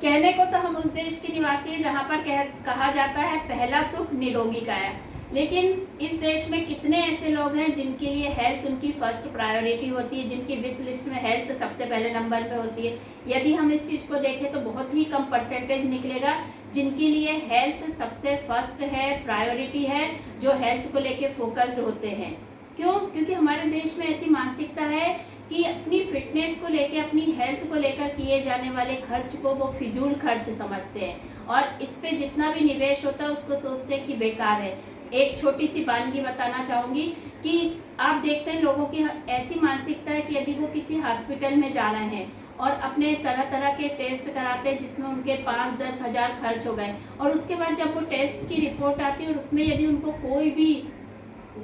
कहने को तो हम उस देश के निवासी हैं जहाँ पर कहा जाता है पहला सुख निरोगी काया, लेकिन इस देश में कितने ऐसे लोग हैं जिनके लिए हेल्थ उनकी फर्स्ट प्रायोरिटी होती है, जिनकी विश लिस्ट में हेल्थ सबसे पहले नंबर पे होती है। यदि हम इस चीज़ को देखें तो बहुत ही कम परसेंटेज निकलेगा जिनके लिए हेल्थ सबसे फर्स्ट है, प्रायोरिटी है, जो हेल्थ को लेके फोकस्ड होते हैं। क्यों? क्योंकि हमारे देश में ऐसी मानसिकता है कि अपनी फिटनेस को लेकर, अपनी हेल्थ को लेकर किए जाने वाले खर्च को वो फिजूल खर्च समझते हैं और इस पे जितना भी निवेश होता है उसको सोचते हैं कि बेकार है। एक छोटी सी वानगी बताना चाहूँगी कि आप देखते हैं लोगों की ऐसी मानसिकता है कि यदि वो किसी हॉस्पिटल में जा रहे हैं और अपने तरह तरह के टेस्ट कराते हैं जिसमें उनके 5-10 हज़ार खर्च हो गए, और उसके बाद जब वो टेस्ट की रिपोर्ट आती है और उसमें यदि उनको कोई भी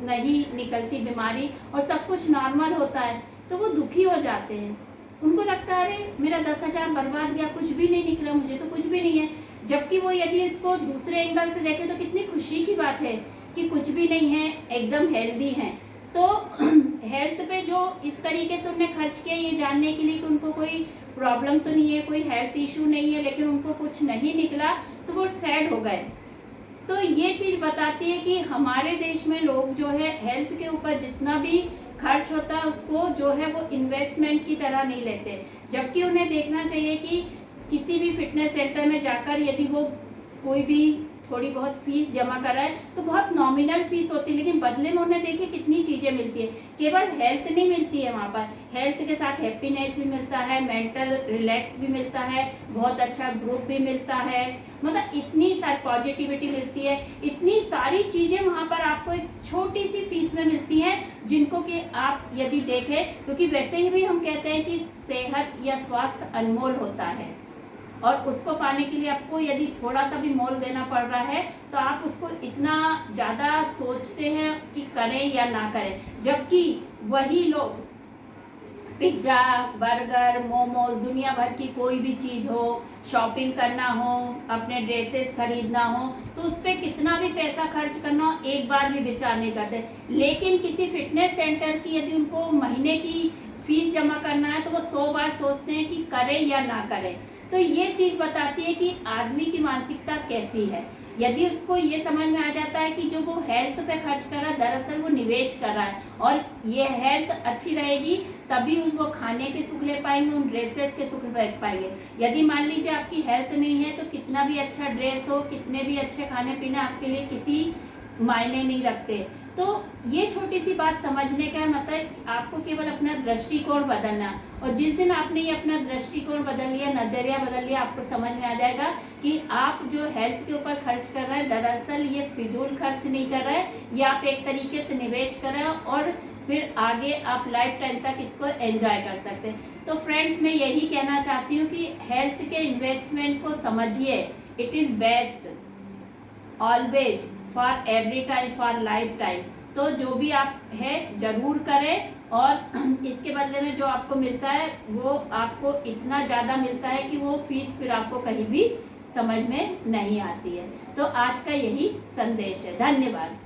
नहीं निकलती बीमारी और सब कुछ नॉर्मल होता है तो वो दुखी हो जाते हैं। उनको लगता है अरे मेरा 10,000 बर्बाद गया, कुछ भी नहीं निकला, मुझे तो कुछ भी नहीं है। जबकि वो यदि इसको दूसरे एंगल से देखें तो कितनी खुशी की बात है कि कुछ भी नहीं है, एकदम हेल्दी हैं। तो हेल्थ पे जो इस तरीके से उन्हें खर्च किया ये जानने के लिए कि उनको कोई प्रॉब्लम तो नहीं है, कोई हेल्थ इशू नहीं है, लेकिन उनको कुछ नहीं निकला तो वो सैड हो गए। तो ये चीज़ बताती है कि हमारे देश में लोग जो है हेल्थ के ऊपर जितना भी खर्च होता है उसको जो है वो इन्वेस्टमेंट की तरह नहीं लेते, जबकि उन्हें देखना चाहिए कि किसी भी फिटनेस सेंटर में जाकर यदि वो कोई भी थोड़ी बहुत फीस जमा कराए तो बहुत नॉमिनल फीस होती है, लेकिन बदले में उन्हें देखिए कितनी चीज़ें मिलती है। केवल हेल्थ नहीं मिलती है वहाँ पर, हेल्थ के साथ हैप्पीनेस भी मिलता है, मेंटल रिलैक्स भी मिलता है, बहुत अच्छा ग्रुप भी मिलता है, मतलब इतनी सारी पॉजिटिविटी मिलती है, इतनी सारी चीज़ें वहाँ पर आपको एक छोटी सी फीस में मिलती हैं जिनको कि आप यदि देखें, क्योंकि वैसे ही भी हम कहते हैं कि सेहत या स्वास्थ्य अनमोल होता है और उसको पाने के लिए आपको यदि थोड़ा सा भी मोल देना पड़ रहा है तो आप उसको इतना ज़्यादा सोचते हैं कि करें या ना करें, जबकि वही लोग पिज्ज़ा, बर्गर, मोमोज, दुनिया भर की कोई भी चीज़ हो, शॉपिंग करना हो, अपने ड्रेसेस खरीदना हो तो उस पर कितना भी पैसा खर्च करना हो एक बार भी विचार नहीं करते। लेकिन किसी फिटनेस सेंटर की यदि उनको महीने की फीस जमा करना है तो वो 100 बार सोचते हैं कि करें या ना करें। तो ये चीज़ बताती है कि आदमी की मानसिकता कैसी है। यदि उसको ये समझ में आ जाता है कि जो वो हेल्थ पे खर्च कर रहा है दरअसल वो निवेश कर रहा है और ये हेल्थ अच्छी रहेगी तभी वो खाने के सुख ले पाएंगे, उन ड्रेसेस के सुख ले पाएंगे। यदि मान लीजिए आपकी हेल्थ नहीं है तो कितना भी अच्छा ड्रेस हो, कितने भी अच्छे खाने पीने आपके लिए किसी मायने नहीं रखते। तो ये छोटी सी बात समझने का मतलब आपको केवल अपना दृष्टिकोण बदलना, और जिस दिन आपने ये अपना दृष्टिकोण बदल लिया, नजरिया बदल लिया, आपको समझ में आ जाएगा कि आप जो हेल्थ के ऊपर खर्च कर रहे हैं दरअसल ये फिजूल खर्च नहीं कर रहे हैं, ये आप एक तरीके से निवेश कर रहे हैं और फिर आगे आप लाइफ टाइम तक इसको एंजॉय कर सकते हैं। तो फ्रेंड्स मैं यही कहना चाहती हूँ कि हेल्थ के इन्वेस्टमेंट को समझिए, it is best always for every time, for life time. तो जो भी आप है जरूर करें और इसके बदले में जो आपको मिलता है वो आपको इतना ज़्यादा मिलता है कि वो फीस फिर आपको कहीं भी समझ में नहीं आती है। तो आज का यही संदेश है। धन्यवाद।